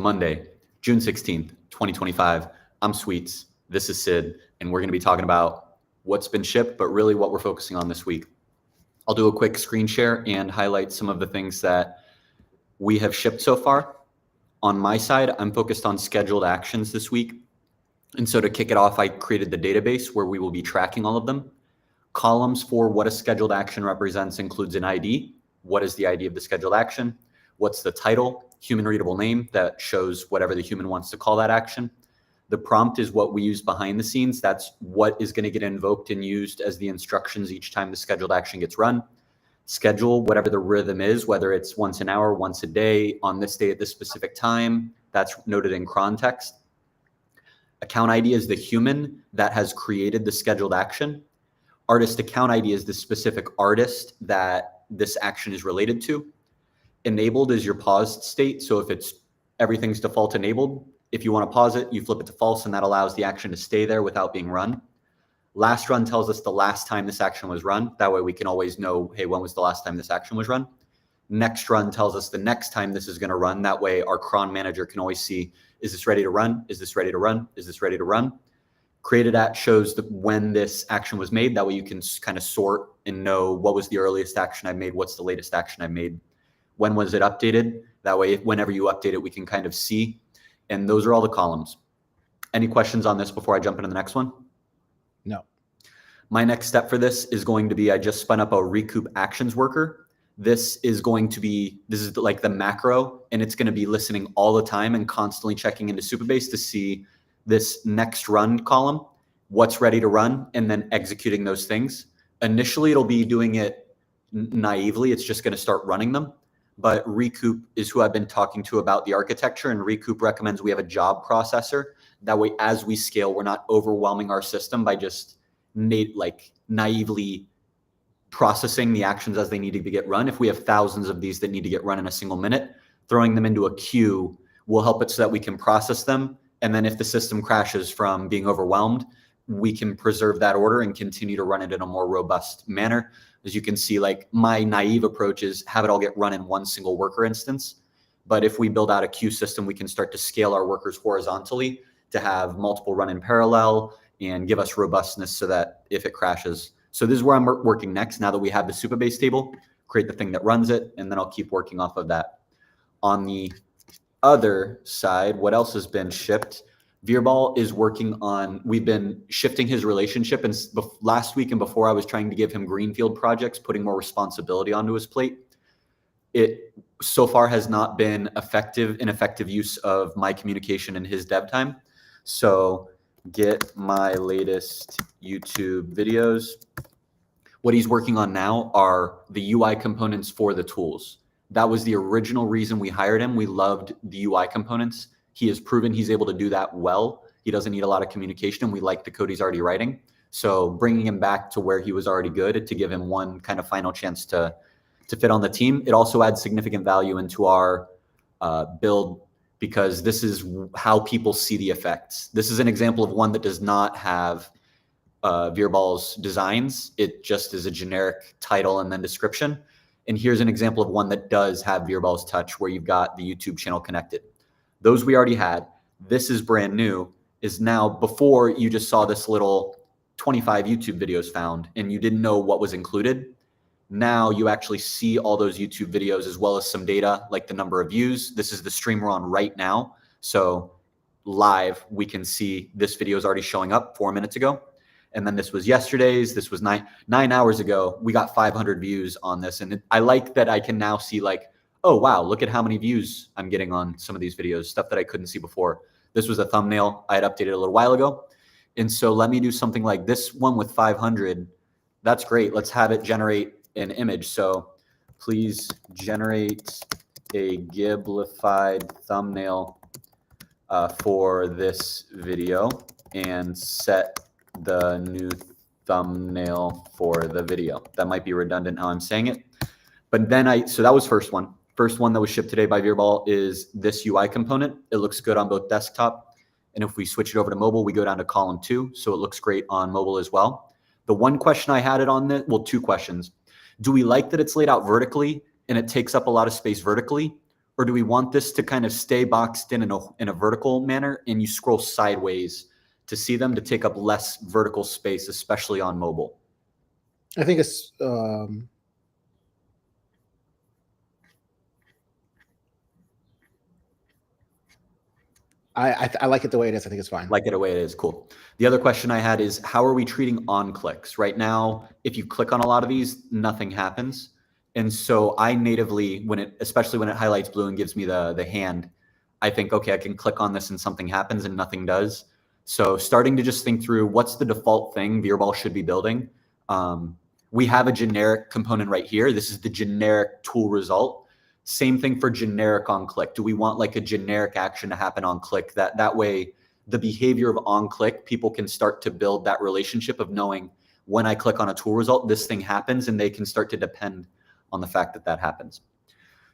Monday, June 16th, 2025. I'm Sweets. This is Sid, and we're going to be talking about what's been shipped, but really what we're focusing on this week. I'll do a quick screen share and highlight some of the things that we have shipped so far. On my side, I'm focused on scheduled actions this week. And so to kick it off, I created the database where we will be tracking all of them. Columns for what a scheduled action represents includes an ID. What is the ID of the scheduled action? What's the title? Human readable name that shows whatever the human wants to call that action. The prompt is what we use behind the scenes. That's what is going to get invoked and used as the instructions each time the scheduled action gets run. Schedule, whatever the rhythm is, whether it's once an hour, once a day, on this day at this specific time, that's noted in cron text. Account ID is the human that has created the scheduled action. Artist account ID is the specific artist that this action is related to. Enabled is your paused state. So if it's everything's default enabled, if you want to pause it, you flip it to false, and that allows the action to stay there without being run. Last run tells us the last time this action was run. That way we can always know, hey, when was the last time this action was run? Next run tells us the next time this is going to run. That way our cron manager can always see, is this ready to run? Is this ready to run? Is this ready to run? Created at shows when this action was made. That way you can kind of sort and know what was the earliest action I made, what's the latest action I made, when was it updated. That way, whenever you update it, we can kind of see. And those are all the columns. Any questions on this before I jump into the next one? No. My next step for this is going to be, I just spun up a Recoup actions worker. This is like the macro, and it's going to be listening all the time and constantly checking into Supabase to see this next run column, what's ready to run, and then executing those things. Initially, it'll be doing it naively. It's just going to start running them. But Recoup is who I've been talking to about the architecture, and Recoup recommends we have a job processor. That way, as we scale, we're not overwhelming our system by just naively processing the actions as they need to get run. If we have thousands of these that need to get run in a single minute, throwing them into a queue will help it so that we can process them. And then if the system crashes from being overwhelmed, we can preserve that order and continue to run it in a more robust manner. As you can see, like my naive approach is have it all get run in one single worker instance. But if we build out a queue system, we can start to scale our workers horizontally to have multiple run in parallel and give us robustness so that if it crashes. So this is where I'm working next. Now that we have the Supabase table, create the thing that runs it, and then I'll keep working off of that. On the other side, what else has been shipped? Veerbal is working on, we've been shifting his relationship, and last week and before I was trying to give him greenfield projects, putting more responsibility onto his plate. It so far has not been effective use of my communication and his dev time. So get my latest YouTube videos. What he's working on now are the UI components for the tools. That was the original reason we hired him. We loved the UI components. He has proven he's able to do that well. He doesn't need a lot of communication. We like the code he's already writing. So bringing him back to where he was already good to give him one kind of final chance to fit on the team. It also adds significant value into our build because this is how people see the effects. This is an example of one that does not have Veerbal's designs. It just is a generic title and then description. And here's an example of one that does have Veerbal's touch where you've got the YouTube channel connected. Those we already had. This is brand new, is now before you just saw this little 25 YouTube videos found and you didn't know what was included. Now you actually see all those YouTube videos as well as some data like the number of views. This is the stream we're on right now. So live, we can see this video is already showing up 4 minutes ago. And then this was yesterday's. This was nine hours ago. We got 500 views on this. And I like that I can now see like, oh, wow, look at how many views I'm getting on some of these videos, stuff that I couldn't see before. This was a thumbnail I had updated a little while ago. And so let me do something like this one with 500. That's great. Let's have it generate an image. So please generate a Giblified thumbnail for this video and set the new thumbnail for the video. That might be redundant how I'm saying it. But then so that was first one. First one that was shipped today by Veerbal is this UI component. It looks good on both desktop. And if we switch it over to mobile, we go down to column 2. So it looks great on mobile as well. The one question I had it on this, well, two questions. Do we like that it's laid out vertically and it takes up a lot of space vertically? or do we want this to kind of stay boxed in a vertical manner and you scroll sideways to see them to take up less vertical space, especially on mobile? I think it's I like it the way it is. I think it's fine. Like it the way it is. Cool. The other question I had is, how are we treating on clicks? Right now, if you click on a lot of these, nothing happens. And so I natively, especially when it highlights blue and gives me the hand, I think, okay, I can click on this and something happens and nothing does. So starting to just think through what's the default thing Veerball should be building. We have a generic component right here. This is the generic tool result. Same thing for generic on click. Do we want like a generic action to happen on click? That way, the behavior of on click, people can start to build that relationship of knowing when I click on a tool result, this thing happens, and they can start to depend on the fact that that happens.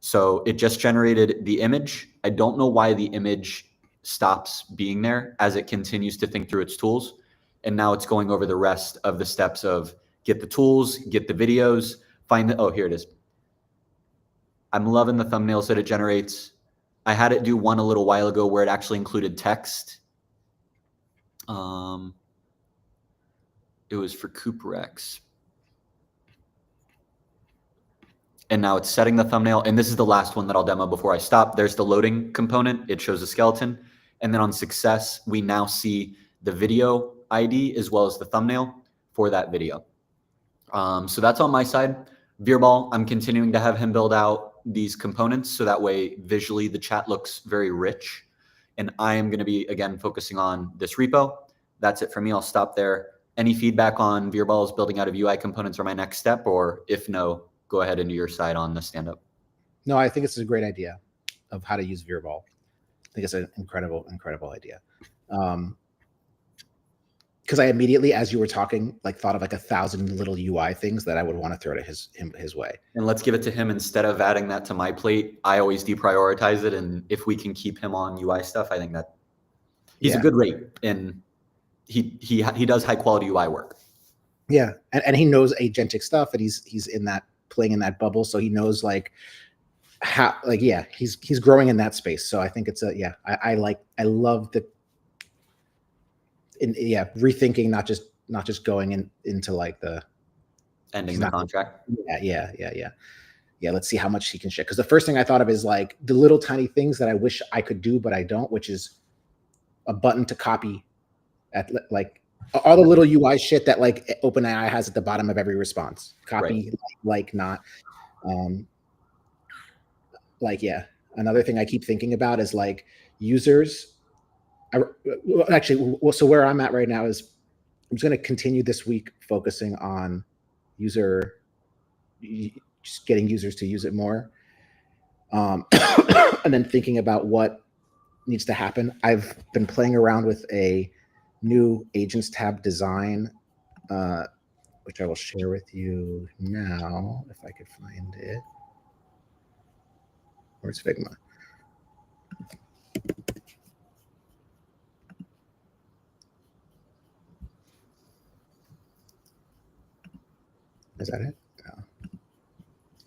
So it just generated the image. I don't know why the image stops being there as it continues to think through its tools. And now it's going over the rest of the steps of get the tools, get the videos, find the, oh, here it is. I'm loving the thumbnails that it generates. I had it do one a little while ago where it actually included text. It was for CoopRex. And now it's setting the thumbnail. And this is the last one that I'll demo before I stop. There's the loading component. It shows a skeleton. And then on success, we now see the video ID as well as the thumbnail for that video. So that's on my side. Veerball, I'm continuing to have him build out these components so that way visually the chat looks very rich. And I am going to be, again, focusing on this repo. That's it for me. I'll stop there. Any feedback on Veerball's building out of UI components or my next step? Or if no, go ahead and do your side on the stand-up. No, I think it's a great idea of how to use Veerball. I think it's an incredible, incredible idea. Because I immediately, as you were talking, like thought of like 1,000 little UI things that I would want to throw to his way. And let's give it to him instead of adding that to my plate. I always deprioritize it, and if we can keep him on UI stuff, I think that he's a good rate, and he does high quality UI work. Yeah, and he knows agentic stuff, and he's in that playing in that bubble, so he knows like how he's growing in that space. So I think it's I love the. Rethinking, not just going into like the ending the contract. Yeah. Let's see how much he can share. Because the first thing I thought of is like the little tiny things that I wish I could do, but I don't, which is a button to copy at like all the little UI shit that like OpenAI has at the bottom of every response. Copy, right. Not. Another thing I keep thinking about is like users. So where I'm at right now is I'm just going to continue this week focusing on just getting users to use it more. And then thinking about what needs to happen. I've been playing around with a new Agents tab design, which I will share with you now, if I could find it. Where's Figma? Is that it? No.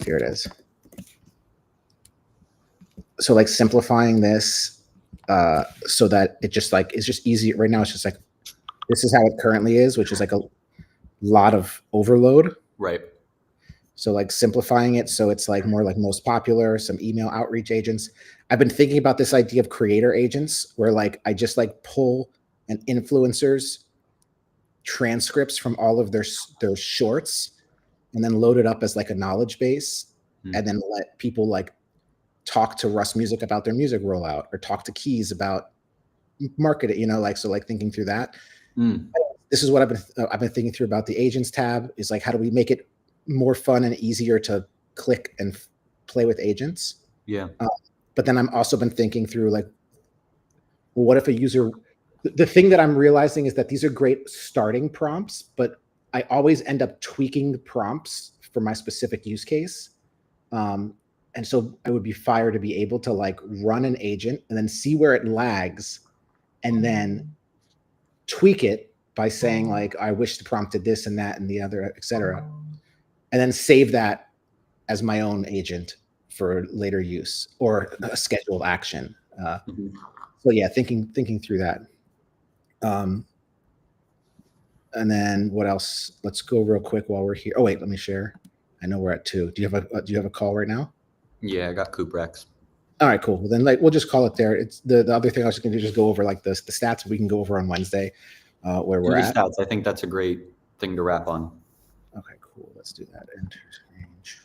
Here it is. So like simplifying this so that it just like it's just easy right now. It's just like this is how it currently is, which is like a lot of overload. Right. So like simplifying it so it's like more like most popular, some email outreach agents. I've been thinking about this idea of creator agents where like I just like pull an influencer's transcripts from all of their shorts and then load it up as like a knowledge base and then let people like talk to Russ Music about their music rollout or talk to Keys about market it, like, so like thinking through that. This is what I've been thinking through about the agents tab is like, how do we make it more fun and easier to click and play with agents? Yeah. But then I'm also been thinking through like, well, what if a user, the thing that I'm realizing is that these are great starting prompts, but I always end up tweaking the prompts for my specific use case. And so I would be fire to be able to like run an agent and then see where it lags and then tweak it by saying like, I wish the prompt did this and that and the other, et cetera. And then save that as my own agent for later use or a scheduled action. Mhm. So yeah, thinking through that. And then what else? Let's go real quick while we're here. Oh wait, let me share. I know we're at 2. Do you have a call right now? Yeah, I got Coop Rex. All right, cool. Well, then we'll just call it there. It's the other thing I was going to just go over like the stats we can go over on Wednesday, where Do we're the at. stats. I think that's a great thing to wrap on. Okay, cool. Let's do that. Enter range.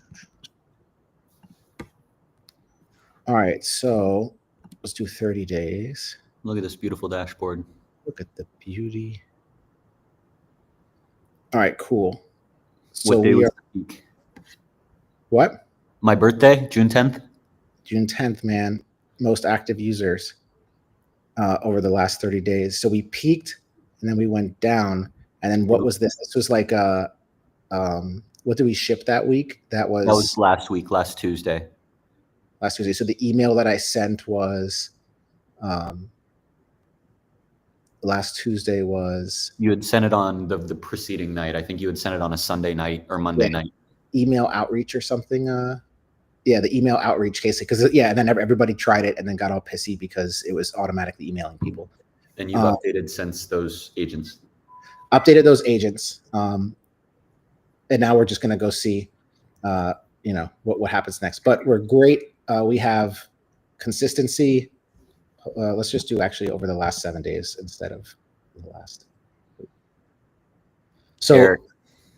All right, so let's do 30 days. Look at this beautiful dashboard. Look at the beauty. All right, cool. So What day we was are the peak? what? My birthday, June 10th. June 10th, man. Most active users over the last 30 days. So we peaked and then we went down. And then what was this? This was like what did we ship that week? That was last week, last Tuesday. last Tuesday. So the email that I sent was last Tuesday was You had sent it on the preceding night. I think you had sent it on a Sunday night or Monday night. email outreach or something. Yeah, the email outreach case, because and then everybody tried it and then got all pissy because it was automatically emailing people. And you've updated since those agents. Updated those agents, and now we're just going to go see, what happens next. But we're great. We have consistency. Let's just do actually over the last 7 days instead of the last. So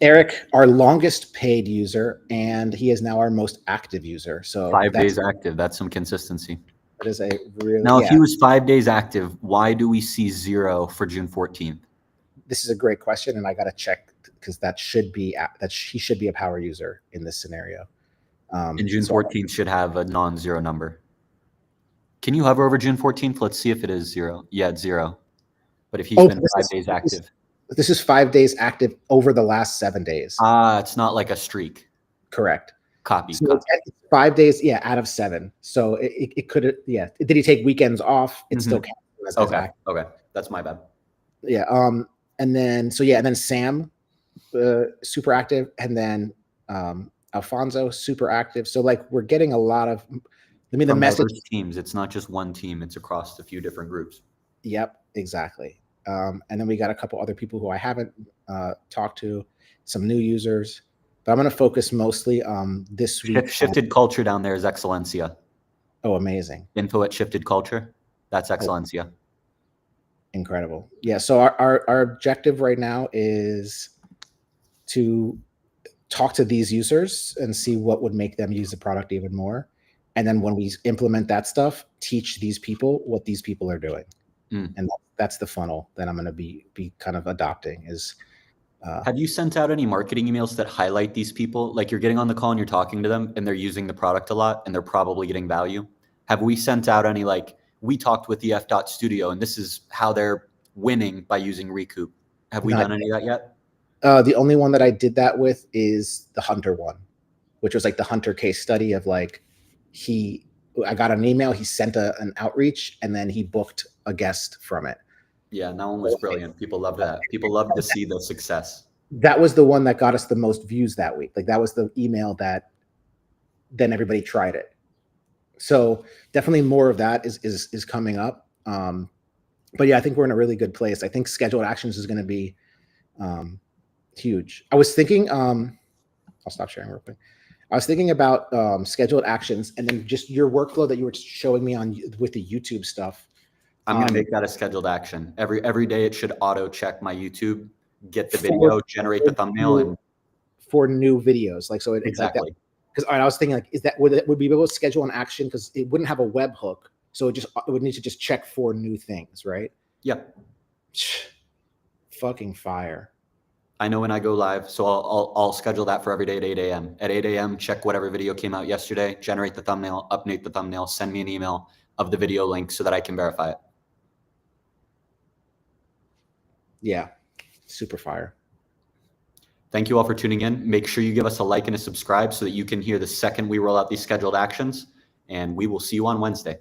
Eric, our longest paid user, and he is now our most active user. So 5 days active. That's some consistency. That is a really now. If he was 5 days active, why do we see 0 for June 14th? This is a great question, and I got to check because that should be he should be a power user in this scenario. And June 14th should have a non-zero number. Can you hover over June 14th? Let's see if it is 0. Yeah, it's 0. But if he's been 5 days active. This is 5 days active over the last 7 days. It's not like a streak. Correct. Copy. So it's 5 days, out of 7. So it could, Did he take weekends off? It still counts as active. Okay. That's my bad. Yeah. And then Sam, super active, and then Alfonso, super active. So like we're getting a lot of. I mean, the message teams. It's not just one team. It's across a few different groups. Yep, exactly. And then we got a couple other people who I haven't talked to, some new users, but I'm going to focus mostly this week. Shifted Culture down there is Excellencia. Oh, amazing. Info at Shifted Culture. That's Excellencia. Incredible. Yeah. So our objective right now is to talk to these users and see what would make them use the product even more. And then when we implement that stuff, teach these people what these people are doing. And that's the funnel that I'm going to be kind of adopting is. Have you sent out any marketing emails that highlight these people? Like you're getting on the call and you're talking to them and they're using the product a lot and they're probably getting value. Have we sent out any, like, we talked with the F.Studio and this is how they're winning by using Recoup? Have we done any of that yet? The only one that I did that with is the Hunter one, which was like the Hunter case study of like, I got an email, he sent an outreach, and then he booked a guest from it. Yeah, that one was brilliant. People loved that. People loved to see the success. That was the one that got us the most views that week. Like that was the email that then everybody tried it. So definitely more of that is coming up. But yeah, I think we're in a really good place. I think scheduled actions is going to be huge. I was thinking, I'll stop sharing real quick. I was thinking about scheduled actions and then just your workflow that you were showing me with the YouTube stuff. I'm going to make that a scheduled action. Every day it should auto check my YouTube, get the video, generate the thumbnail, and for new videos. Like, so exactly. Because I was thinking like, would we be able to schedule an action? Because it wouldn't have a webhook. So it would need to just check for new things, right? Yep. Fucking fire. I know when I go live, so I'll schedule that for every day at 8 a.m. At 8 a.m., check whatever video came out yesterday, generate the thumbnail, update the thumbnail, send me an email of the video link so that I can verify it. Yeah, super fire. Thank you all for tuning in. Make sure you give us a like and a subscribe so that you can hear the second we roll out these scheduled actions, and we will see you on Wednesday.